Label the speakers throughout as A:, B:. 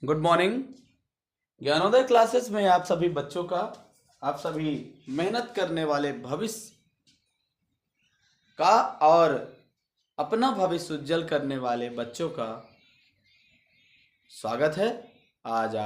A: Good morning. Gyanodaya classes में आप सभी बच्चों का, आप सभी मेहनत करने वाले भविष्य का और अपना भविष्य उज्जवल करने वाले बच्चों का स्वागत है। आज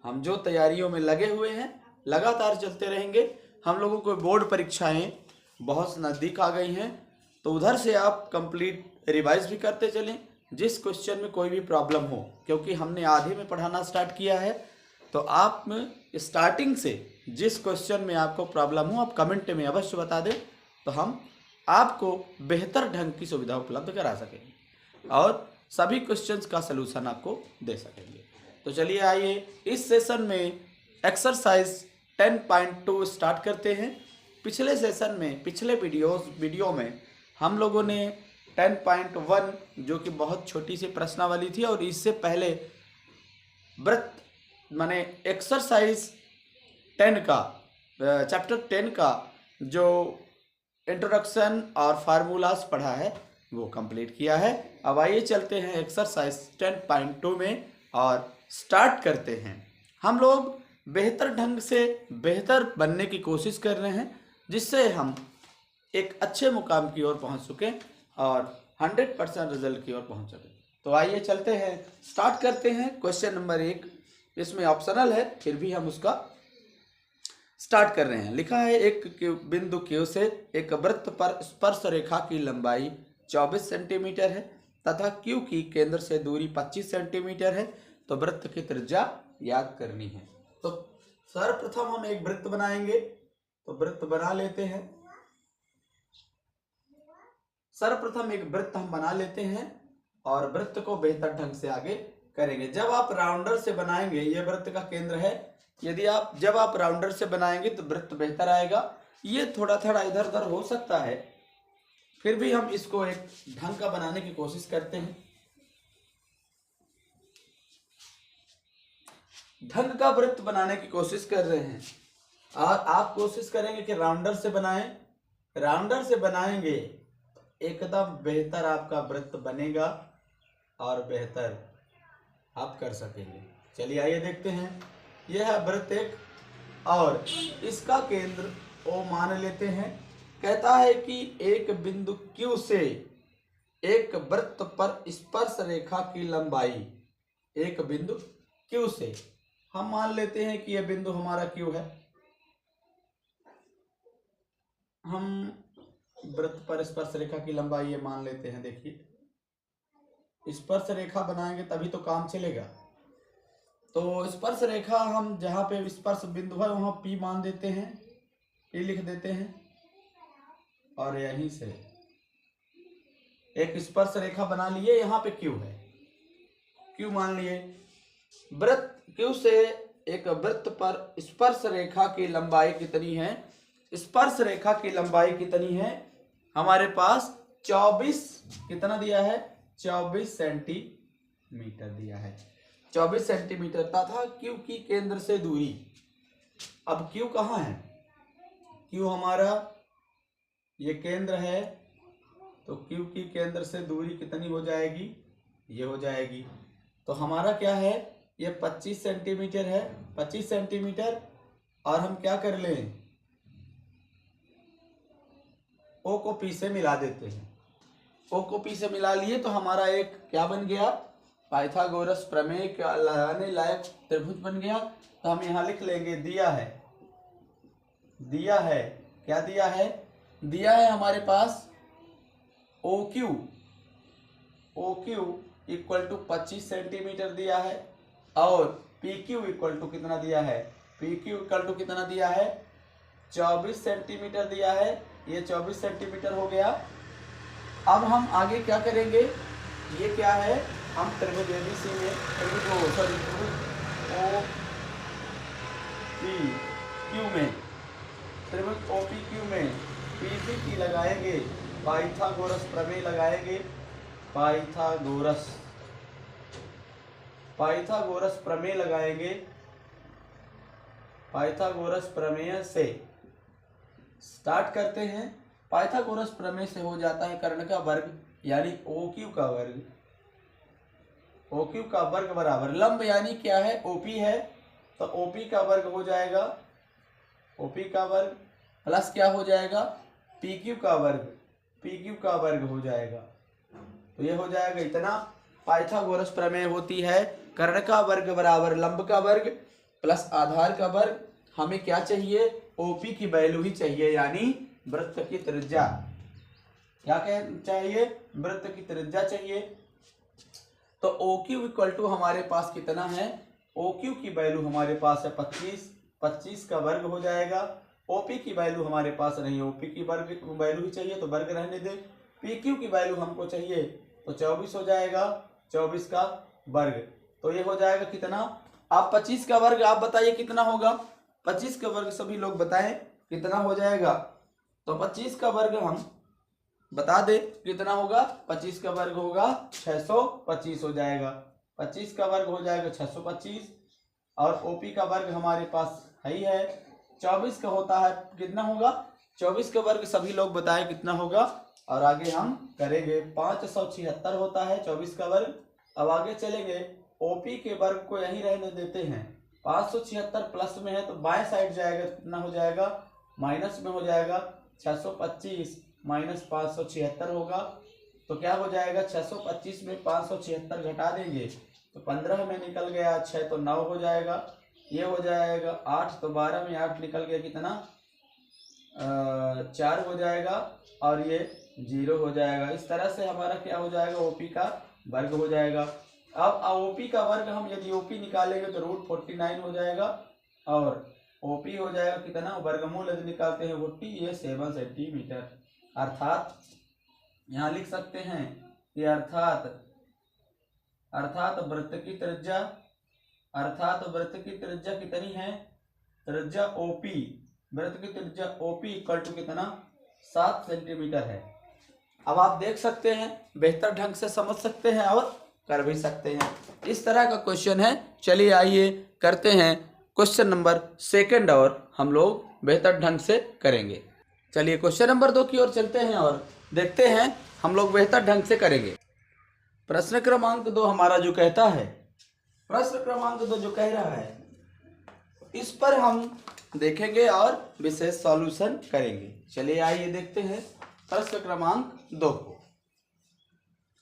A: हम जो तैयारियों में लगे हुए हैं लगातार चलते रहेंगे। हम लोगों को बोर्ड परीक्षाएं बहुत नज़दीक आ गई हैं, तो उधर से आप कंप्लीट रिवाइज भी करते चलें। जिस क्वेश्चन में कोई भी प्रॉब्लम हो, क्योंकि हमने आधे में पढ़ाना स्टार्ट किया है, तो आप स्टार्टिंग से जिस क्वेश्चन में आपको प्रॉब्लम हो आप कमेंट में अवश्य बता दें, तो हम आपको बेहतर ढंग की सुविधा उपलब्ध करा सकेंगे और सभी क्वेश्चंस का सलूशन आपको दे सकेंगे। तो चलिए आइए इस सेशन में एक्सरसाइज 10.2 स्टार्ट करते हैं। पिछले सेशन में, पिछले वीडियो में हम लोगों ने 10.1 जो कि बहुत छोटी सी प्रश्नावली थी, और इससे पहले वृत्त माने एक्सरसाइज 10 का चैप्टर 10 का जो इंट्रोडक्शन और फार्मूलाज पढ़ा है वो कंप्लीट किया है। अब आइए चलते हैं एक्सरसाइज 10.2 में और स्टार्ट करते हैं। हम लोग बेहतर ढंग से बेहतर बनने की कोशिश कर रहे हैं, जिससे हम एक अच्छे मुकाम की ओर पहुंच सकें और 100% रिजल्ट की ओर पहुंच सकें। तो आइए चलते हैं, स्टार्ट करते हैं। क्वेश्चन नंबर 1 इसमें ऑप्शनल है, फिर भी हम उसका स्टार्ट कर रहे हैं। लिखा है एक बिंदु Q से एक वृत्त पर स्पर्श रेखा की लंबाई 24 सेंटीमीटर है तथा Q की केंद्र से दूरी 25 सेंटीमीटर है, तो वृत्त की त्रिज्या याद करनी है। तो सर्वप्रथम हम एक वृत्त बनाएंगे, तो वृत्त बना लेते हैं। सर्वप्रथम एक वृत्त हम बना लेते हैं और वृत्त को बेहतर ढंग से आगे करेंगे। जब आप राउंडर से बनाएंगे, ये वृत्त का केंद्र है, जब आप राउंडर से बनाएंगे तो वृत्त बेहतर आएगा। ये थोड़ा थोड़ा इधर उधर हो सकता है, फिर भी हम इसको एक ढंग का बनाने की कोशिश करते हैं। ढंग का वृत्त बनाने की कोशिश कर रहे हैं और आप कोशिश करेंगे कि राउंडर से बनाएं। राउंडर से बनाएंगे एकदम बेहतर आपका वृत्त बनेगा और बेहतर आप कर सकेंगे। चलिए आइए देखते हैं। यह है वृत्त एक और इसका केंद्र O मान लेते हैं। कहता है कि एक बिंदु Q से एक वृत्त पर स्पर्श रेखा की लंबाई, एक बिंदु Q से हम मान लेते हैं कि यह बिंदु हमारा Q है। हम वृत्त पर स्पर्श रेखा की लंबाई ये मान लेते हैं। देखिए, स्पर्श रेखा बनाएंगे तभी तो काम चलेगा। तो स्पर्श रेखा हम जहाँ पे स्पर्श बिंदु है वहाँ P मान देते हैं, P लिख देते हैं, और यहीं से एक स्पर्श रेखा बना लिए। यहाँ पे Q है, Q मान लिए। वृत्त Q से एक वृत्त पर स्पर्श रेखा की लंबाई कितनी है? स्पर्श रेखा की लंबाई कितनी है? हमारे पास 24, कितना दिया है? 24 सेंटीमीटर दिया है। 24 सेंटीमीटर तथा Q की केंद्र से दूरी। अब Q कहाँ है? Q हमारा ये केंद्र है, तो Q की केंद्र से दूरी कितनी हो जाएगी? ये हो जाएगी। तो हमारा क्या है? ये 25 सेंटीमीटर है, 25 सेंटीमीटर। और हम क्या कर लें? O को P से मिला देते हैं। O को P से मिला लिए तो हमारा एक क्या बन गया? पाइथागोरस प्रमेय का लगाने लायक त्रिभुज बन गया। तो हम यहाँ लिख लेंगे, दिया है क्या दिया है? दिया है हमारे पास OQ इक्वल टू 25 सेंटीमीटर दिया है, और PQ इक्वल टू कितना दिया है? PQ इक्वल टू कितना दिया है? 24 सेंटीमीटर दिया है। ये 24 सेंटीमीटर हो गया। अब हम आगे क्या करेंगे? ये क्या है? हम त्रिभुज ABC में त्रिभुज OPQ में त्रिभुज OPQ में PPQ लगाएंगे, पाइथागोरस प्रमेय लगाएंगे। पाइथागोरस प्रमेय लगाएंगे। पाइथागोरस प्रमेय से स्टार्ट करते हैं। पाइथागोरस प्रमेय से हो जाता है कर्ण का वर्ग, यानी OQ का वर्ग। OQ का वर्ग बराबर लंब यानी क्या है, OP है, तो OP का वर्ग हो जाएगा, OP का वर्ग प्लस क्या हो जाएगा, PQ का वर्ग, PQ का वर्ग हो जाएगा। तो ये हो जाएगा इतना। पाइथागोरस प्रमेय होती है कर्ण का वर्ग बराबर लंब का वर्ग प्लस आधार का वर्ग। हमें क्या चाहिए, OP की वैल्यू ही चाहिए, यानी वृत्त की त्रिज्या। क्या चाहिए, वृत्त की त्रिज्या चाहिए। तो OQ इक्वल टू हमारे पास कितना है, OQ की वैल्यू हमारे पास है 25, 25 का वर्ग हो जाएगा। OP की वैल्यू हमारे पास नहीं है, OP की वर्ग वैल्यू ही चाहिए तो वर्ग रहने दे। PQ की वैल्यू हमको चाहिए तो 24 हो जाएगा, 24 का वर्ग। तो ये हो जाएगा कितना, आप 25 का वर्ग आप बताइए कितना होगा, 25 का वर्ग सभी लोग बताएं कितना हो जाएगा। तो 25 का वर्ग हम बता दे कितना होगा, 25 का वर्ग होगा 625 हो जाएगा, 25 का वर्ग हो जाएगा 625। और OP का वर्ग हमारे पास ही है 24 का होता है, कितना होगा 24 का वर्ग सभी लोग बताएं कितना होगा। और आगे हम करेंगे 576 होता है 24 का वर्ग। अब आगे चलेंगे, OP के वर्ग को यहीं रहने देते हैं, 576 प्लस में है तो बाएं साइड जाएगा, कितना हो जाएगा माइनस में हो जाएगा, 625 माइनस 576 होगा। तो क्या हो जाएगा, 625 में 576 घटा देंगे तो 15 में निकल गया, 6 तो 9 हो जाएगा, ये हो जाएगा 8 तो 12 में 8 निकल गया, कितना 4 हो जाएगा और ये 0 हो जाएगा। इस तरह से हमारा क्या हो जाएगा, OP का वर्ग हो जाएगा। अब OP का वर्ग हम यदि OP निकालेंगे तो √49 हो जाएगा और OP हो जाएगा कितना, वर्गमूल यदि निकालते हैं 40, ये 7 सेंटीमीटर। अर्थात यहाँ लिख सकते हैं कि अर्थात वृत्त की त्रिज्या, अर्थात वृत्त की त्रिज्या कितनी है, त्रिज्या OP, वृत्त की त्रिज्या OP इक्वल टू कितना 7 सेंटीमीटर है। अब आप देख सकते हैं, बेहतर ढंग से समझ सकते हैं और कर भी सकते हैं। इस तरह का क्वेश्चन है। चलिए आइए करते हैं क्वेश्चन नंबर 2 और हम लोग बेहतर ढंग से करेंगे। चलिए क्वेश्चन नंबर 2 की ओर चलते हैं और देखते हैं हम लोग बेहतर ढंग से करेंगे। प्रश्न क्रमांक 2 हमारा जो कहता है, प्रश्न क्रमांक 2 जो कह रहा है, इस पर हम देखेंगे और विशेष सॉल्यूशन करेंगे। चलिए आइए देखते हैं प्रश्न क्रमांक 2 को।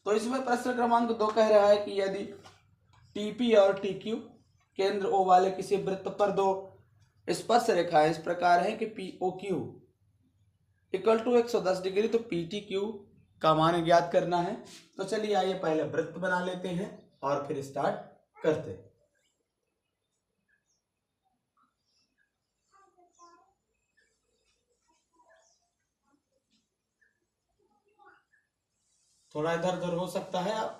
A: तो इसमें प्रश्न क्रमांक 2 कह रहा है कि यदि TP और TQ केंद्र O वाले किसी वृत्त पर दो स्पर्श रेखाएं इस प्रकार है कि POQ इक्वल टू 110 डिग्री, तो PTQ का मान ज्ञात करना है। तो चलिए आइए पहले वृत्त बना लेते हैं और फिर स्टार्ट करते हैं। थोड़ा इधर उधर हो सकता है आप।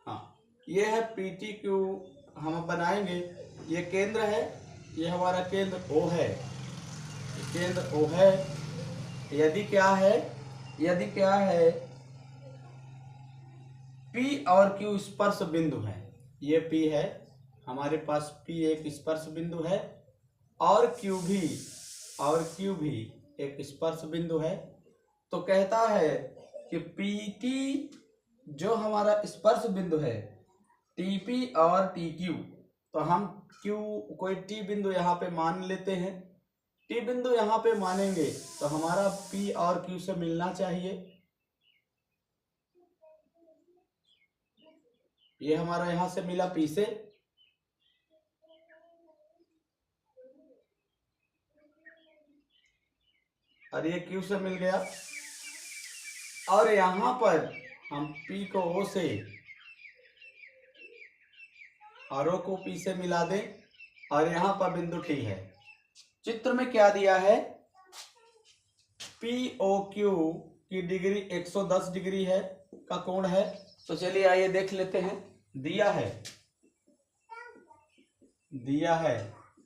A: हाँ, ये है PTQ हम बनाएंगे, ये केंद्र है, ये हमारा केंद्र O है, केंद्र O है। यदि क्या है P और Q स्पर्श बिंदु है, ये P है हमारे पास, P एक स्पर्श बिंदु है और Q भी एक स्पर्श बिंदु है। तो कहता है कि PT जो हमारा स्पर्श बिंदु है, TP और TQ, तो हम कोई T बिंदु यहाँ पे मान लेते हैं, T बिंदु यहाँ पे मानेंगे तो हमारा P और Q से मिलना चाहिए। ये हमारा यहाँ से मिला P से, और ये Q से मिल गया, और यहाँ पर हम P को O से और O को P से मिला दें, और यहाँ पर बिंदु T है। चित्र में क्या दिया है, POQ की डिग्री 110 डिग्री है का कोण है। तो चलिए आइए देख लेते हैं। दिया है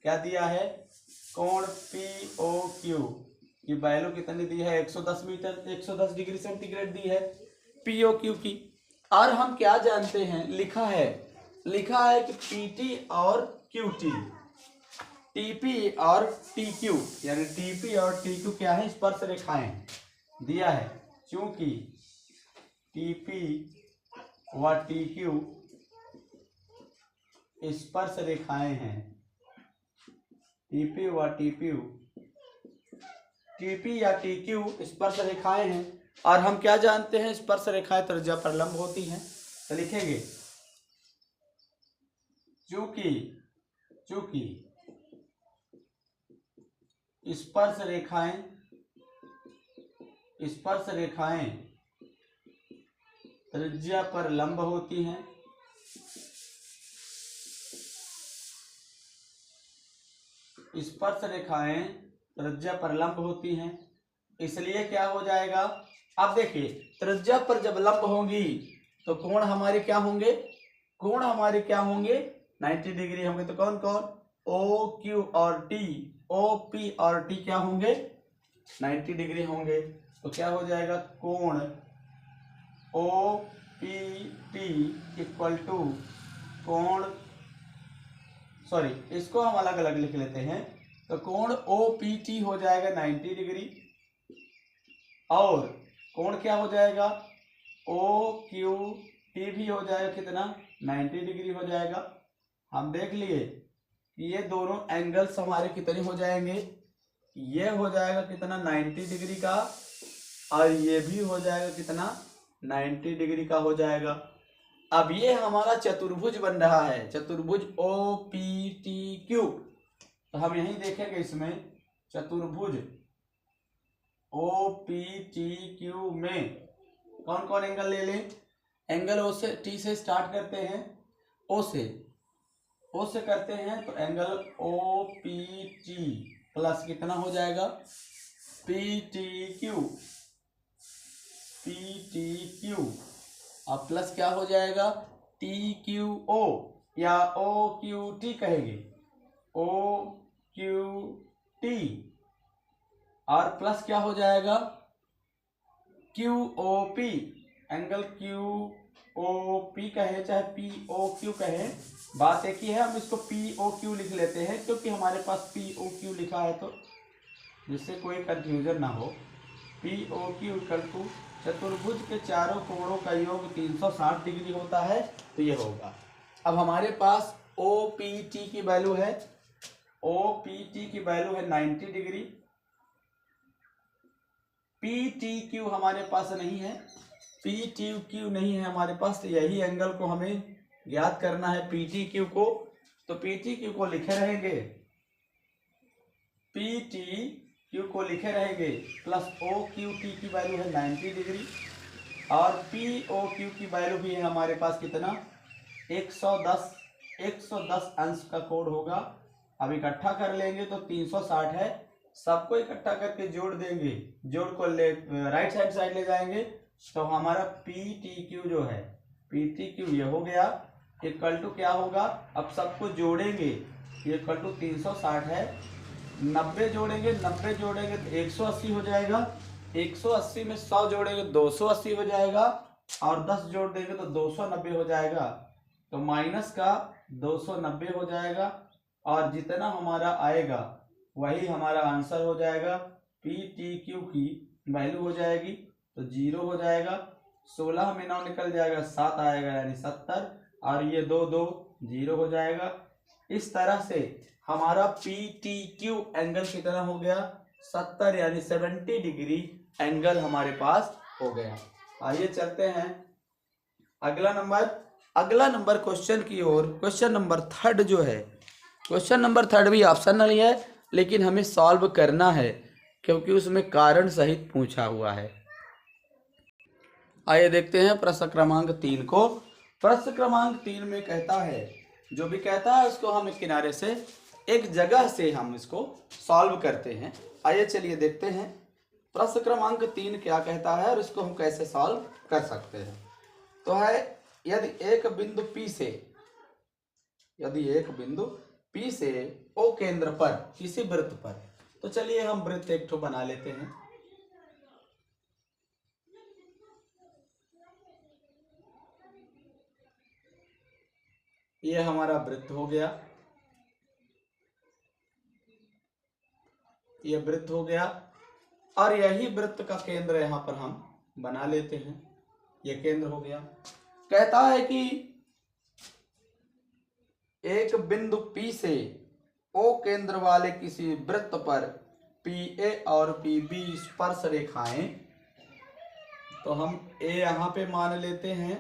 A: क्या दिया है, कोण POQ की वैल्यू कितनी दी है, 110 डिग्री सेंटीग्रेड दी है POQ की। और हम क्या जानते हैं, लिखा है कि PT और QT, TP और TQ, यानी TP और TQ क्या है, स्पर्श रेखाएं दिया है। चूंकि टीपी व टीक्यू स्पर्श रेखाएं हैं, टीपी व टीपी या टीक्यू स्पर्श रेखाएं हैं, और हम क्या जानते हैं, स्पर्श रेखाएं त्रिज्या पर लंब होती हैं। तो लिखेंगे चूंकि स्पर्श रेखाएं त्रिज्या पर लंब होती हैं, स्पर्श रेखाएं त्रिज्या पर लंब होती हैं, इसलिए क्या हो जाएगा। अब देखिए त्रिज्या पर जब लंब होंगी तो कोण हमारे क्या होंगे, 90 डिग्री होंगे। तो कौन कौन, ओ क्यू और टी, ओ पी और टी क्या होंगे, 90 डिग्री होंगे। तो क्या हो जाएगा, कोण O P T equal to कोण, सॉरी इसको हम अलग अलग लिख लेते हैं। तो कोण ओ पी टी हो जाएगा 90 डिग्री, और कोण क्या हो जाएगा, ओ क्यू टी भी हो जाएगा कितना, 90 डिग्री हो जाएगा। हम देख लिए कि ये दोनों एंगल्स हमारे कितने हो जाएंगे, ये हो जाएगा कितना 90 डिग्री का, और ये भी हो जाएगा कितना 90 डिग्री का हो जाएगा। अब ये हमारा चतुर्भुज बन रहा है, चतुर्भुज ओ पी टी क्यू। तो हम यही देखेंगे इसमें चतुर्भुज ओ पी टी क्यू में कौन कौन एंगल ले लें। एंगल ओ से टी से स्टार्ट करते हैं, ओ से करते हैं। तो angle O P T plus कितना हो जाएगा, पी टी क्यू, अब प्लस क्या हो जाएगा, टी क्यू ओ, या ओ क्यू टी कहेंगे, ओ क्यू टी, और प्लस क्या हो जाएगा, Q O P, angle Q O P कहे चाहे पी ओ क्यू कहे, बात एक ही है। हम इसको पी ओ क्यू लिख लेते हैं क्योंकि हमारे पास पी ओ क्यू लिखा है, तो जिससे कोई कंफ्यूजन ना हो। P O Q equal to चतुर्भुज के चारों कोणों का योग 360 डिग्री होता है, तो ये होगा। अब हमारे पास ओ पी टी की वैल्यू है, ओ पी टी की वैल्यू है 90 डिग्री, पी टी क्यू हमारे पास नहीं है, पी टी क्यू नहीं है हमारे पास, तो यही एंगल को हमें ज्ञात करना है, पी टी क्यू को। तो पी टी क्यू को लिखे रहेंगे, पी टी क्यू को लिखे रहेंगे प्लस ओ क्यू टी की वैल्यू है 90 डिग्री, और पी ओ क्यू की वैल्यू भी है हमारे पास कितना, 110 अंश का कोण होगा। अब इकट्ठा कर लेंगे तो 360 है, सबको इकट्ठा करके जोड़ देंगे, जोड़ को ले राइट साइड ले जाएंगे, तो हमारा पी टी क्यू जो है, पी टी क्यू ये हो गया, इक्वल टू क्या होगा, अब सबको जोड़ेंगे, ये इक्वल टू 360 है, 90 जोड़ेंगे तो 180 हो जाएगा, 180 में 100 जोड़ेंगे 280 हो जाएगा, और 10 जोड़ देंगे तो 290 हो जाएगा। तो माइनस का 290 हो जाएगा, और जितना हमारा आएगा वही हमारा आंसर हो जाएगा। पी टी क्यू की वैल्यू हो जाएगी तो 0 हो जाएगा, 16 में 9 निकल जाएगा, 7 आएगा यानी 70, और ये 2 0 हो जाएगा। इस तरह से हमारा पी टी क्यू एंगल कितना हो गया, 70 यानी 70 डिग्री एंगल हमारे पास हो गया। आइए चलते हैं अगला नंबर क्वेश्चन की ओर। क्वेश्चन नंबर 3 जो है, क्वेश्चन नंबर 3 भी ऑप्शनल ही है, लेकिन हमें सॉल्व करना है क्योंकि उसमें कारण सहित पूछा हुआ है। आइए देखते हैं प्रश्न क्रमांक 3 को। प्रश्न क्रमांक 3 में कहता है, जो भी कहता है उसको हम एक किनारे से, एक जगह से हम इसको सॉल्व करते हैं। आइए चलिए देखते हैं प्रश्न क्रमांक 3 क्या कहता है और इसको हम कैसे सॉल्व कर सकते हैं। तो है, यदि एक बिंदु P से O केंद्र पर किसी वृत्त पर, तो चलिए हम वृत्त एक ठो बना लेते हैं। ये हमारा वृत्त हो गया, ये वृत्त हो गया, और यही वृत्त का केंद्र यहाँ पर हम बना लेते हैं। ये केंद्र हो गया। कहता है कि एक बिंदु P से O केंद्र वाले किसी वृत्त पर PA और PB स्पर्श रेखाएं, तो हम A यहाँ पे मान लेते हैं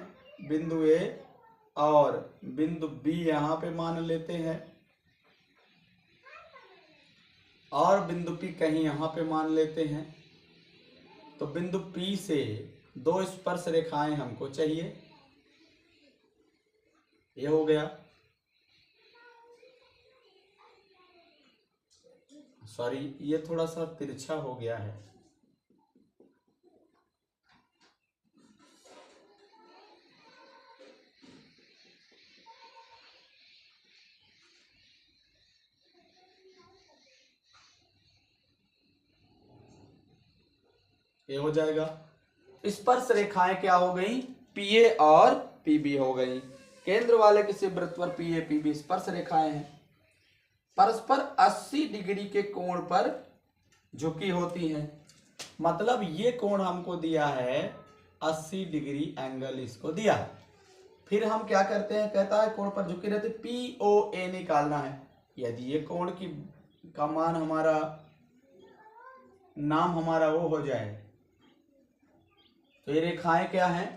A: बिंदु A और बिंदु B यहाँ पे मान लेते हैं और बिंदु P कहीं यहाँ पे मान लेते हैं। तो बिंदु P से दो स्पर्श रेखाएं हमको चाहिए। ये हो गया। सॉरी, ये थोड़ा सा तिरछा हो गया है। ये हो जाएगा। स्पर्श रेखाएं क्या हो गई? पीए और पीबी हो गई। केंद्र वाले किसी वृत्त पर पीए पीबी स्पर्श रेखाएं हैं। परस्पर 80 डिग्री के कोण पर झुकी होती हैं। मतलब ये कोण हमको दिया है 80 डिग्री एंगल इसको दिया है। फिर हम क्या करते हैं, कहता है कोण पर झुकी रहती, POA निकालना है। यदि ये कोण की का मान हमारा नाम हमारा वो हो जाए तो ये रेखाएं क्या हैं?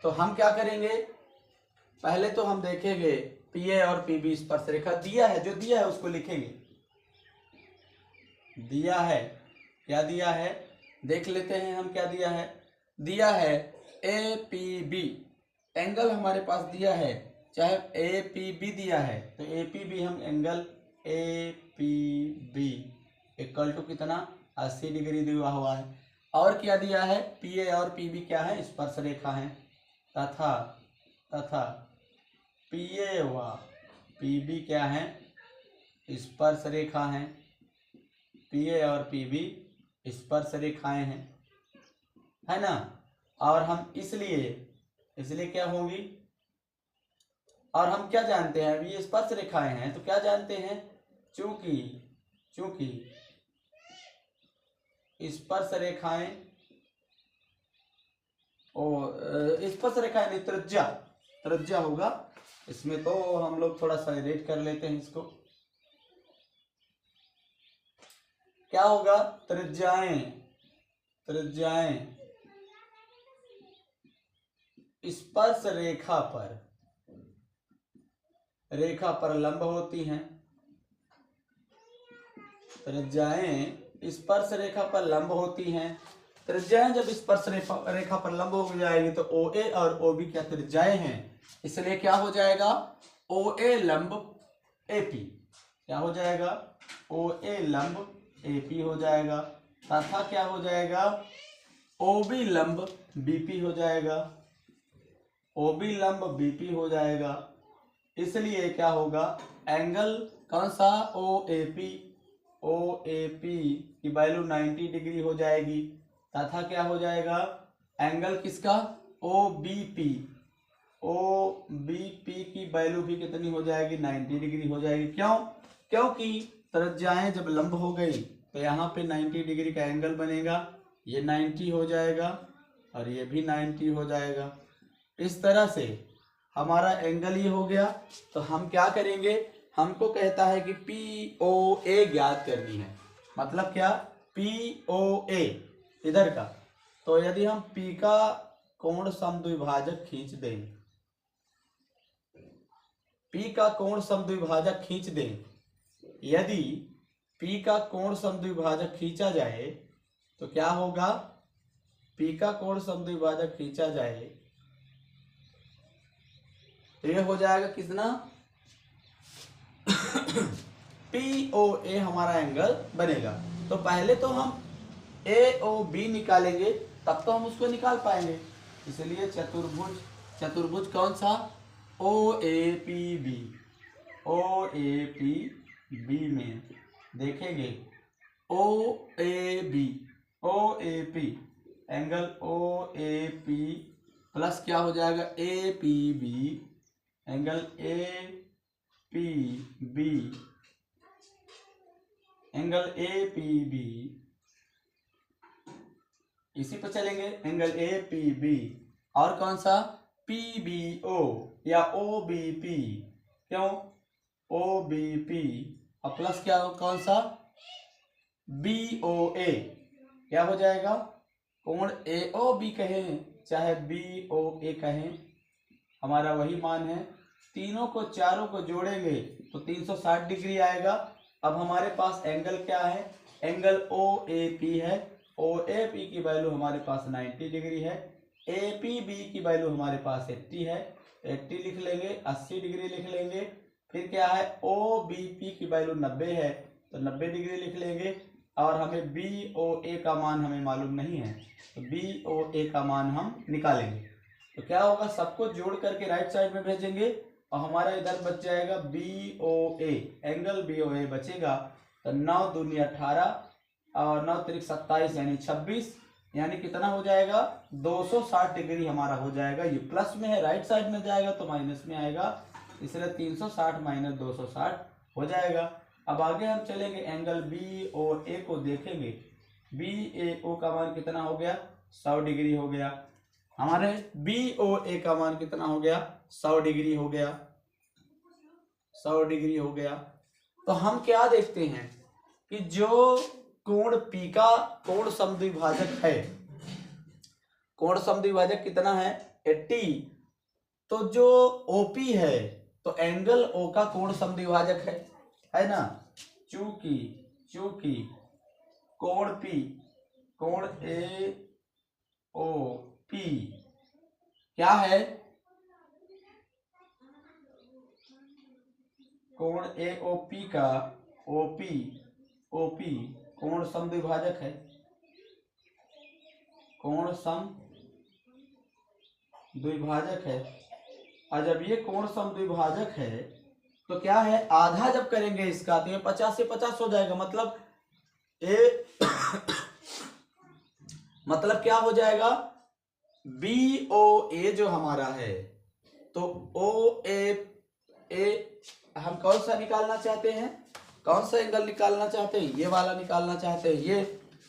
A: तो हम क्या करेंगे, पहले तो हम देखेंगे पीए और पीबी स्पर्श रेखा दिया है, जो दिया है उसको लिखेंगे। दिया है, क्या दिया है देख लेते हैं हम। क्या दिया है? दिया है APB एंगल हमारे पास दिया है, चाहे APB दिया है तो APB हम एंगल APB इक्वल टू कितना 80 डिग्री दिया हुआ है। और क्या दिया है? PA और PB क्या है? स्पर्श रेखा है। तथा PA व PB क्या है? स्पर्श रेखा है। PA और PB स्पर्श रेखाएं हैं, है ना। और हम इसलिए क्या होंगी, और हम क्या जानते हैं, अभी ये स्पर्श रेखाएं हैं तो क्या जानते हैं, चूंकि स्पर्श रेखाएं स्पर्श रेखाएं नहीं, त्रिज्या होगा इसमें। तो हम लोग थोड़ा सा रेट कर लेते हैं इसको। क्या होगा? त्रिज्याएं स्पर्श रेखा पर लंब होती हैं। त्रिज्याएं स्पर्श रेखा पर लंब होती हैं। त्रिज्याएं जब स्पर्श रेखा पर लंब हो जाएगी तो OA और OB क्या त्रिज्याएं हैं, इसलिए क्या हो जाएगा, OA लंब AP क्या हो जाएगा, OA लंब AP हो जाएगा। तथा क्या हो जाएगा, OB लंब BP हो जाएगा। OB लंब BP हो जाएगा। इसलिए क्या होगा, एंगल कौन सा, OAP की वैल्यू 90 डिग्री हो जाएगी। तथा क्या हो जाएगा, एंगल किसका, OBP की वैल्यू भी कितनी हो जाएगी, 90 डिग्री हो जाएगी। क्यों? क्योंकि त्रिज्याएं जब लंब हो गई तो यहाँ पे 90 डिग्री का एंगल बनेगा। ये 90 हो जाएगा और ये भी 90 हो जाएगा। इस तरह से हमारा एंगल ये हो गया। तो हम क्या करेंगे, हमको कहता है कि POA ज्ञात करनी है। मतलब क्या, POA इधर का। तो यदि हम P का कोण समद्विभाजक खींच दें, P का कोण समद्विभाजक खींच दें, यदि P का कोण समद्विभाजक खींचा जाए तो क्या होगा, P का कोण समद्विभाजक खींचा जाए तो ये हो जाएगा कितना POA हमारा एंगल बनेगा। तो पहले तो हम AOB निकालेंगे तब तो हम उसको निकाल पाएंगे। इसलिए चतुर्भुज कौन सा, OAPB में देखेंगे OAP एंगल OAP प्लस क्या हो जाएगा, APB एंगल APB इसी पे चलेंगे, एंगल ए पी बी। और कौन सा, पी बी ओ या ओ बी पी, क्यों ओ बी पी, और प्लस क्या कौन सा, बी ओ ए, क्या हो जाएगा, कोण ए ओ बी कहें चाहे बी ओ ए कहें, हमारा वही मान है। तीनों को चारों को जोड़ेंगे तो 360 डिग्री आएगा। अब हमारे पास एंगल क्या है, एंगल ओ ए पी है। ओ ए पी की वैल्यू हमारे पास 90 डिग्री है। ए पी बी की वैल्यू हमारे पास 80 है, 80 लिख लेंगे, 80 डिग्री लिख लेंगे। फिर क्या है, ओ बी पी की वैल्यू 90 है तो 90 डिग्री लिख लेंगे। और हमें बी ओ ए का मान हमें मालूम नहीं है, तो बी ओ ए का मान हम निकालेंगे। तो क्या होगा, सबको जोड़ करके राइट साइड में भेजेंगे और हमारा इधर बच जाएगा बी ओ ए, एंगल बी ओ ए बचेगा। तो 9 दूनी 18 और 9 तिरिक 27 यानी 26, यानी कितना हो जाएगा, 260 डिग्री हमारा हो जाएगा। ये प्लस में है, राइट साइड में जाएगा तो माइनस में आएगा, इसलिए 360 माइनस 260 हो जाएगा। अब आगे हम चलेंगे, एंगल बी ओ ए को देखेंगे। बी ए ओ का मान कितना हो गया, 100 डिग्री हो गया। हमारे बी ओ ए का मान कितना हो गया, 100 डिग्री हो गया, 100 डिग्री हो गया। तो हम क्या देखते हैं कि जो कोण पी का कोण समद्विभाजक है, कोण समद्विभाजक कितना है, 80। तो जो ओपी है तो एंगल ओ का कोण समद्विभाजक है ना। चूंकि कोण पी, कोण ए ओ पी क्या है, कोण ए ओ पी का ओपी ओपी कोण समद्विभाजक है, कोण समद्विभाजक है। और जब ये कोण समद्विभाजक है तो क्या है, आधा जब करेंगे इसका तो ये 50 से 50 हो जाएगा। मतलब ए मतलब क्या हो जाएगा, बी ओ ए जो हमारा है, तो ओ ए हम कौन सा निकालना चाहते हैं, कौन सा एंगल निकालना चाहते हैं, ये वाला निकालना चाहते हैं। ये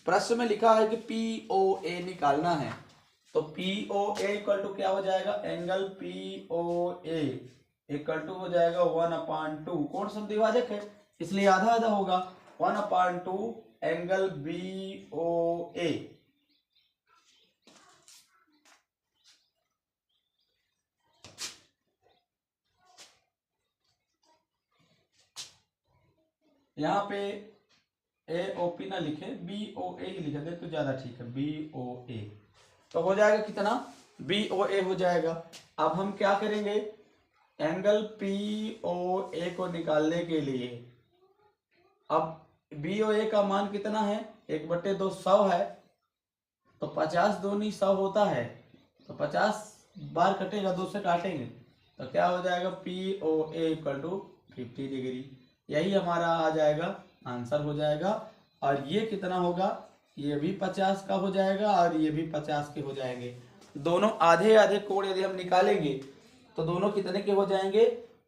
A: प्रश्न में लिखा है कि पी ओ ए निकालना है, तो P O A equal to क्या हो जाएगा, angle P O A equal to हो जाएगा 1/2, कोण समद्विभाजक है इसलिए आधा आधा होगा, 1/2 एंगल बी ओ ए। यहाँ पे ए ओ पी ना लिखे, बी ओ ए ही लिखे दे तो ज्यादा ठीक है, बी ओ ए। तो हो जाएगा कितना, बी ओ ए हो जाएगा। अब हम क्या करेंगे, एंगल पी ओ ए को निकालने के लिए, अब बी ओ ए का मान कितना है, 1/2 100 है, तो 50 दूनी 100 होता है, तो 50 बार कटेगा, 2 से काटेंगे तो क्या हो जाएगा, P O A equal to 50 degree. यही हमारा आ जाएगा, आंसर हो जाएगा। और ये कितना होगा, ये भी 50 का हो जाएगा और ये भी 50 के हो जाएंगे। दोनों आधे आधे कोण यदि हम निकालेंगे तो दोनों कितने के हो जाएंगे,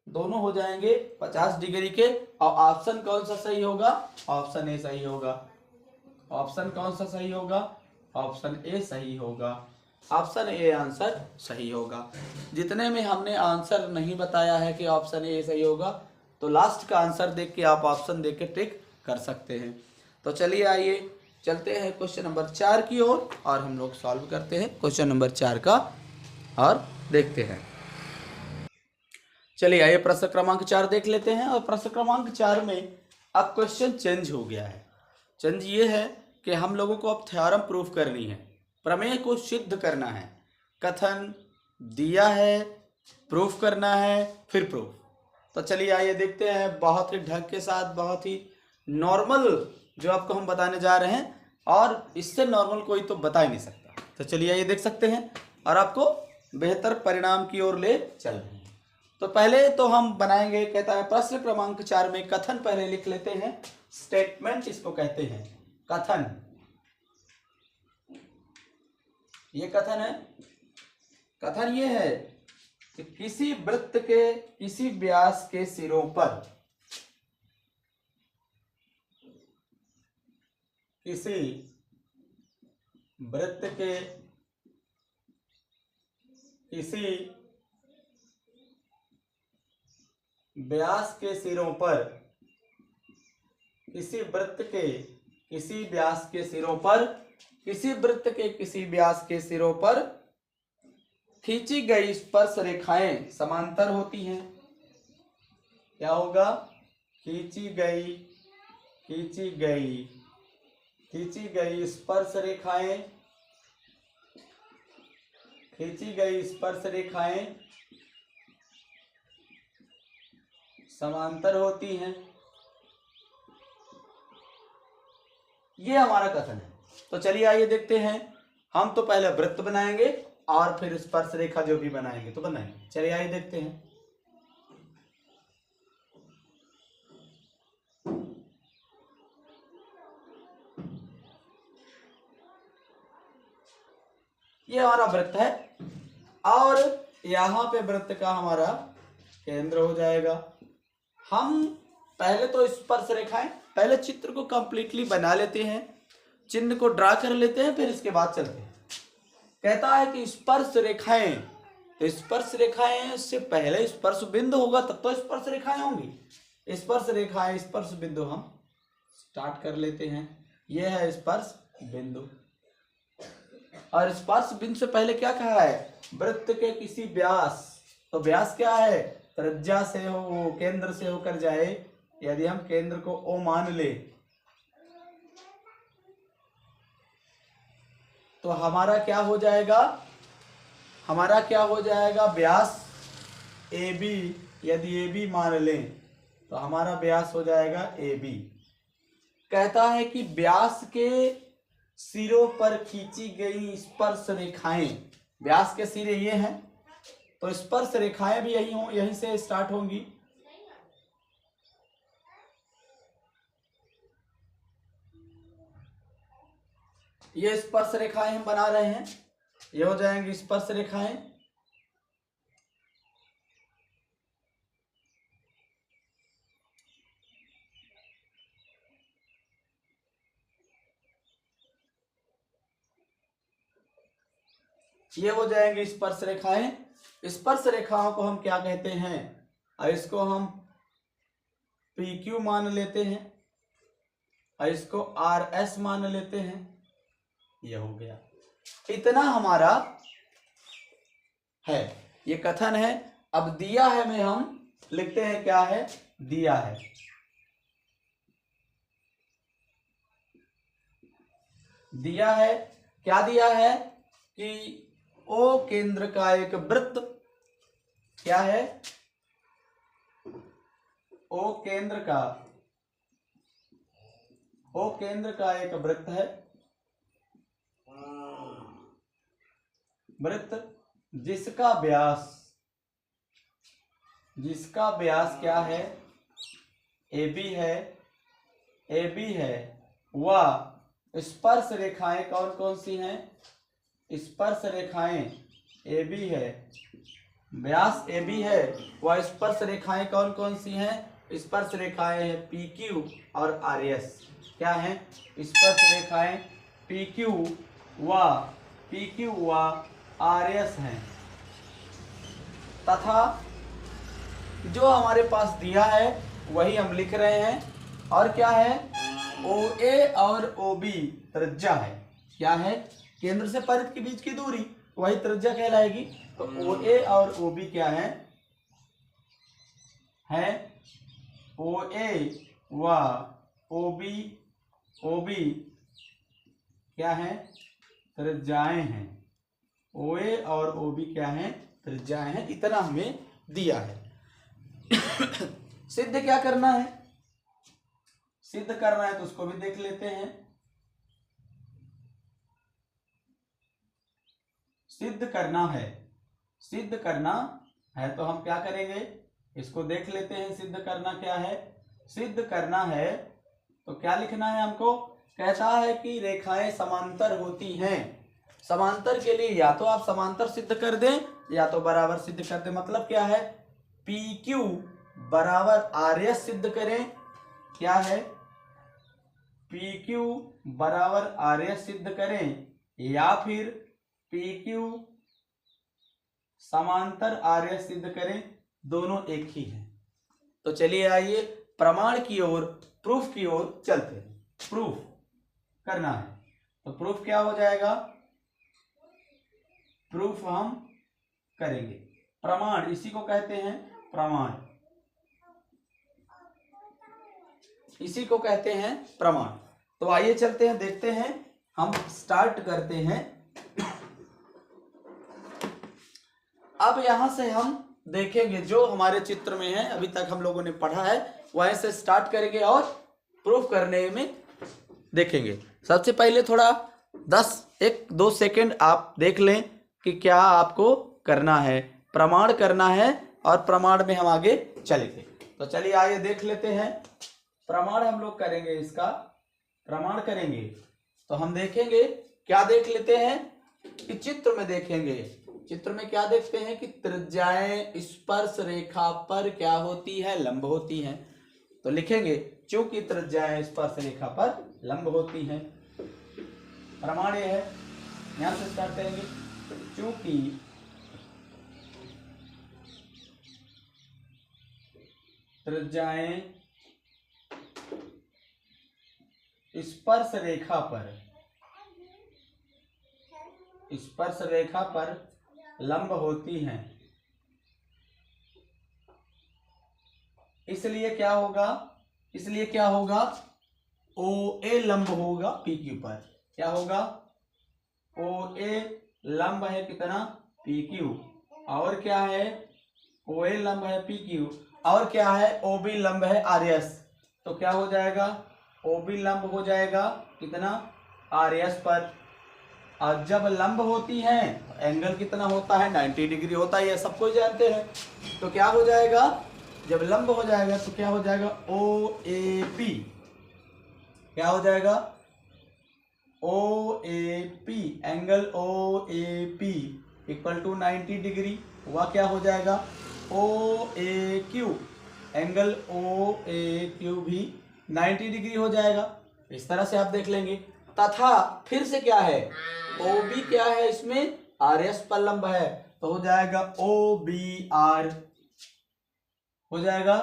A: दोनों हो जाएंगे 50 डिग्री के। और ऑप्शन कौन सा सही होगा, ऑप्शन ए सही होगा। ऑप्शन कौन सा सही होगा, ऑप्शन ए सही होगा। ऑप्शन ए आंसर सही होगा। जितने में हमने आंसर नहीं बताया है कि ऑप्शन ए सही होगा, तो लास्ट का आंसर देख के आप ऑप्शन देख के टिक कर सकते हैं। तो चलिए आइए चलते हैं क्वेश्चन नंबर 4 की ओर और हम लोग सॉल्व करते हैं क्वेश्चन नंबर 4 का और देखते हैं। चलिए आइए प्रश्न क्रमांक 4 देख लेते हैं। और प्रश्न क्रमांक 4 में अब क्वेश्चन चेंज हो गया है। चेंज ये है कि हम लोगों को अब थ्योरम प्रूफ करनी है, प्रमेय को सिद्ध करना है। कथन दिया है, प्रूफ करना है, फिर प्रूफ। तो चलिए आइए देखते हैं, बहुत ही ढंग के साथ, बहुत ही नॉर्मल जो आपको हम बताने जा रहे हैं, और इससे नॉर्मल कोई तो बता ही नहीं सकता। तो चलिए आइए देख सकते हैं और आपको बेहतर परिणाम की ओर ले चल रहे हैं। तो पहले तो हम बनाएंगे, कहता है प्रश्न क्रमांक 4 में कथन पहले लिख लेते हैं। स्टेटमेंट इसको कहते हैं, कथन। ये कथन है। कथन ये है कि किसी वृत्त के किसी व्यास के सिरों पर किसी वृत्त के किसी व्यास के सिरों पर, किसी वृत्त के किसी व्यास के सिरों पर, किसी वृत्त के किसी व्यास के सिरों पर खींची गई स्पर्श रेखाएं समांतर होती हैं। क्या होगा? खींची गई स्पर्श रेखाएं, खींची गई स्पर्श रेखाएं समांतर होती हैं। ये हमारा कथन है। तो चलिए आइए देखते हैं। हम तो पहले वृत्त बनाएंगे और फिर स्पर्श रेखा जो भी बनाएंगे तो बनाएंगे। चलिए आइए देखते हैं। ये हमारा वृत्त है और यहाँ पे वृत्त का हमारा केंद्र हो जाएगा। हम पहले तो स्पर्श रेखाएं, पहले चित्र को कंप्लीटली बना लेते हैं, चिन्ह को ड्रा कर लेते हैं, फिर इसके बाद चलते हैं। कहता है कि स्पर्श रेखाएं, तो स्पर्श रेखाएं से पहले स्पर्श बिंदु होगा तब तो स्पर्श रेखाएं होंगी। स्पर्श रेखाएं, स्पर्श बिंदु हम स्टार्ट कर लेते हैं। यह है स्पर्श बिंदु और स्पर्श बिंदु से पहले क्या कहा है? वृत्त के किसी व्यास। तो व्यास क्या है? त्रिज्या से हो, केंद्र से होकर जाए। यदि हम केंद्र को O मान ले तो हमारा क्या हो जाएगा? हमारा क्या हो जाएगा? व्यास AB। यदि AB मान लें तो हमारा व्यास हो जाएगा AB। कहता है कि व्यास के सिरों पर खींची गई स्पर्श रेखाएं, व्यास के सिरे ये हैं तो स्पर्श रेखाएं भी यहीं से स्टार्ट होंगी। ये स्पर्श रेखाएं हम बना रहे हैं, ये हो जाएंगी स्पर्श रेखाएं। ये हो जाएंगे स्पर्श रेखाएं। स्पर्श रेखाओं को हम क्या कहते हैं? और इसको हम PQ मान लेते हैं और इसको RS मान लेते हैं। यह हो गया, इतना हमारा है, ये कथन है। अब दिया है में हम लिखते हैं क्या है? दिया है। दिया है, क्या दिया है कि O केंद्र का एक वृत्त, क्या है? O केंद्र का एक वृत्त है, वृत्त जिसका व्यास क्या है? AB है। वह स्पर्श रेखाएं कौन कौन सी हैं? स्पर्श रेखाएं AB है, व्यास AB है, वह स्पर्श रेखाएं कौन कौन सी हैं? स्पर्श रेखाएं हैं PQ और RS। क्या हैं? स्पर्श रेखाएं PQ व RS हैं। तथा जो हमारे पास दिया है वही हम लिख रहे हैं। और क्या है? OA और OB त्रिज्या है। क्या है? केंद्र से परिध के बीच की दूरी, वही त्रिज्या कहलाएगी। तो OA और OB क्या है? OA व OB क्या है? त्रिज्याएं हैं। OA और OB क्या है? त्रिज्याएं हैं। इतना हमें दिया है। सिद्ध क्या करना है? सिद्ध करना है तो उसको भी देख लेते हैं। सिद्ध करना है तो हम क्या करेंगे? इसको देख लेते हैं। सिद्ध करना क्या है? सिद्ध करना है तो क्या लिखना है हमको? कहता है कि रेखाएं समांतर होती हैं। समांतर के लिए या तो आप समांतर सिद्ध कर दें या तो बराबर सिद्ध कर दें। मतलब क्या है? PQ बराबर RS सिद्ध करें। क्या है? PQ बराबर RS सिद्ध करें या फिर PQ समांतर RS सिद्ध करें, दोनों एक ही हैं। तो चलिए आइए प्रमाण की ओर, प्रूफ की ओर चलते हैं। प्रूफ करना है तो प्रूफ क्या हो जाएगा, प्रूफ हम करेंगे। प्रमाण इसी को कहते हैं प्रमाण, इसी को कहते हैं प्रमाण। तो आइए चलते हैं, देखते हैं, हम स्टार्ट करते हैं। अब यहां से हम देखेंगे जो हमारे चित्र में है, अभी तक हम लोगों ने पढ़ा है वहीं से स्टार्ट करेंगे और प्रूफ करने में देखेंगे। सबसे पहले थोड़ा 1-2 सेकंड आप देख लें कि क्या आपको करना है, प्रमाण करना है और प्रमाण में हम आगे चलेंगे। तो चलिए आइए देख लेते हैं। प्रमाण हम लोग करेंगे, इसका प्रमाण करेंगे तो हम देखेंगे, क्या देख लेते हैं कि चित्र में देखेंगे, चित्र में क्या देखते हैं कि त्रिज्याएं स्पर्श रेखा पर क्या होती है, लंब होती हैं। तो लिखेंगे चूंकि त्रिज्याएं स्पर्श रेखा पर लंब होती हैं, प्रमाण ये है। यहां से स्टार्ट करेंगे, चूंकि त्रिज्याएं स्पर्श रेखा पर लंब होती हैं, इसलिए क्या होगा, OA लंब होगा PQ पर। क्या होगा, OA लंब है कितना, PQ, और क्या है, OA लंब है PQ, और क्या है, OB लंब है RS। तो क्या हो जाएगा, OB लंब हो जाएगा कितना, RS पर। और जब लंब होती है तो एंगल कितना होता है, 90 डिग्री होता है, ये सबको जानते हैं। तो क्या हो जाएगा, जब लंब हो जाएगा तो क्या हो जाएगा, OAP, क्या हो जाएगा, OAP, angle OAP equal to 90 degree हुआ। क्या हो जाएगा, OAQ, एंगल OAQ भी 90 डिग्री हो जाएगा। इस तरह से आप देख लेंगे। तथा फिर से क्या है, OB क्या है, इसमें RS पर लंब है, तो हो जाएगा OBR, हो जाएगा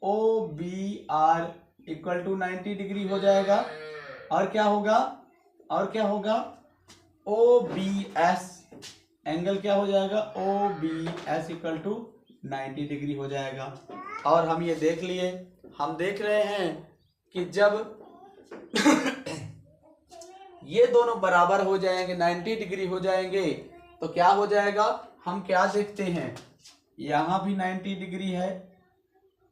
A: OBR इक्वल टू 90 डिग्री हो जाएगा। और क्या होगा, OBS, एंगल क्या हो जाएगा, OBS इक्वल टू 90 डिग्री हो जाएगा। और हम ये देख लिए, हम देख रहे हैं कि जब ये दोनों बराबर हो जाएंगे, 90 डिग्री हो जाएंगे, तो क्या हो जाएगा, हम क्या देखते हैं, यहाँ भी 90 डिग्री है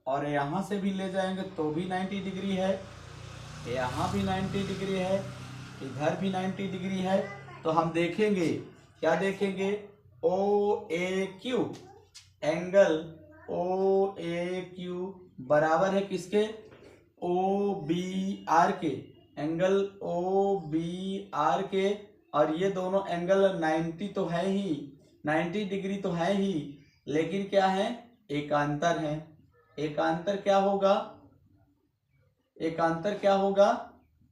A: और यहाँ से भी ले जाएंगे तो भी 90 डिग्री है, यहाँ भी 90 डिग्री है, इधर भी 90 डिग्री है। तो हम देखेंगे, क्या देखेंगे, OAQ, एंगल OAQ बराबर है किसके, OBR के, एंगल OBR के। और ये दोनों एंगल 90 तो है ही, 90 डिग्री तो है ही, लेकिन क्या है, एकांतर है। एकांतर क्या होगा,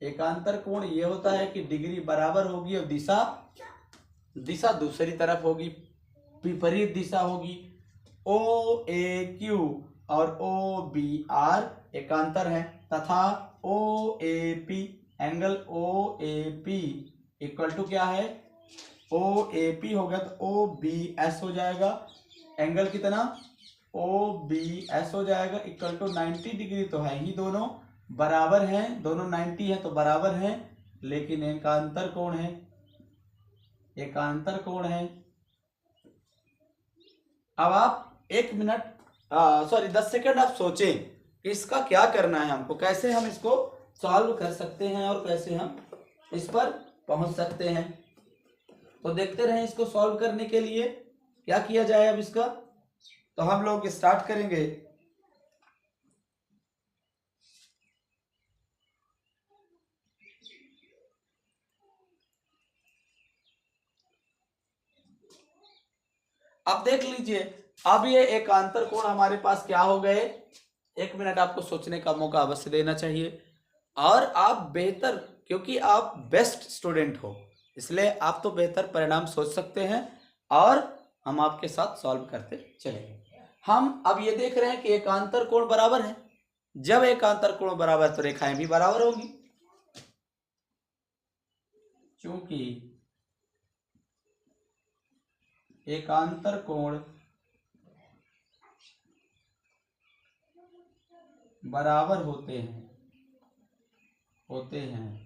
A: एकांतर कोण ये होता है कि डिग्री बराबर होगी और दिशा दूसरी तरफ होगी, विपरीत दिशा होगी। OAQ और OBR एकांतर है, तथा OAP, angle OAP equal to क्या है, OAP होगा तो OBS हो जाएगा, एंगल कितना, OBS हो जाएगा इक्वल टू 90 डिग्री तो है ही, दोनों बराबर हैं, दोनों 90 है तो बराबर हैं, लेकिन एकांतर कोण है। अब आप 10 सेकंड आप सोचें कि इसका क्या करना है हमको, कैसे हम इसको सॉल्व कर सकते हैं और कैसे हम इस पर पहुंच सकते हैं। तो देखते रहें, इसको सॉल्व करने के लिए क्या किया जाए। अब इसका तो हम लोग स्टार्ट करेंगे। अब देख लीजिए, अब ये एकांतर कोण हमारे पास क्या हो गए। 1 मिनट आपको सोचने का मौका अवश्य देना चाहिए। और आप बेहतर, क्योंकि आप बेस्ट स्टूडेंट हो, इसलिए आप तो बेहतर परिणाम सोच सकते हैं और हम आपके साथ सॉल्व करते चलेंगे। हम अब ये देख रहे हैं कि एकांतर कोण बराबर है। जब एकांतर कोण बराबर है तो रेखाएं भी बराबर होगी। चूंकि एकांतर कोण बराबर होते हैं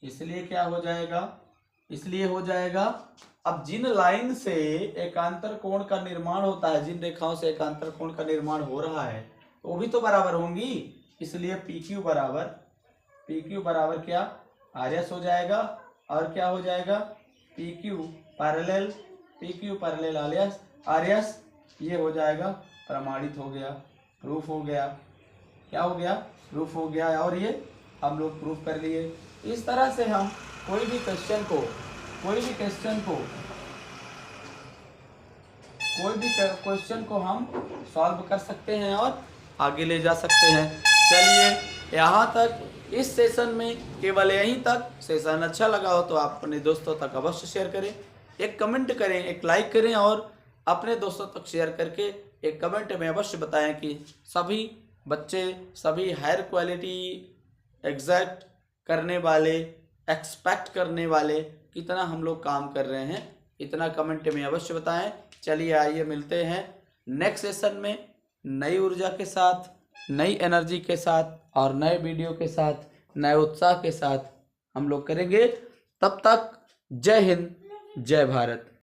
A: इसलिए क्या हो जाएगा, इसलिए हो जाएगा अब जिन लाइन से एकांतर कोण का निर्माण होता है, जिन रेखाओं से एकांतर कोण का निर्माण हो रहा है वो भी तो बराबर होंगी। इसलिए PQ बराबर क्या RS हो जाएगा और क्या हो जाएगा PQ पैरेलल RS। ये हो जाएगा प्रमाणित हो गया, प्रूफ हो गया। क्या हो गया, प्रूफ हो गया। और ये हम लोग प्रूफ कर लिए। इस तरह से हम कोई भी क्वेश्चन को हम सॉल्व कर सकते हैं और आगे ले जा सकते हैं। चलिए यहाँ तक इस सेशन में केवल यहीं तक। सेशन अच्छा लगा हो तो आप अपने दोस्तों तक अवश्य शेयर करें, एक कमेंट करें, एक लाइक करें और अपने दोस्तों तक शेयर करके एक कमेंट में अवश्य बताएं कि सभी बच्चे, सभी हायर क्वालिटी एग्जैक्ट करने वाले, एक्सपेक्ट करने वाले कितना हम लोग काम कर रहे हैं, इतना कमेंट में अवश्य बताएं। चलिए आइए मिलते हैं नेक्स्ट सेशन में नई ऊर्जा के साथ, नई एनर्जी के साथ और नए वीडियो के साथ, नए उत्साह के साथ हम लोग करेंगे। तब तक जय हिंद, जय भारत।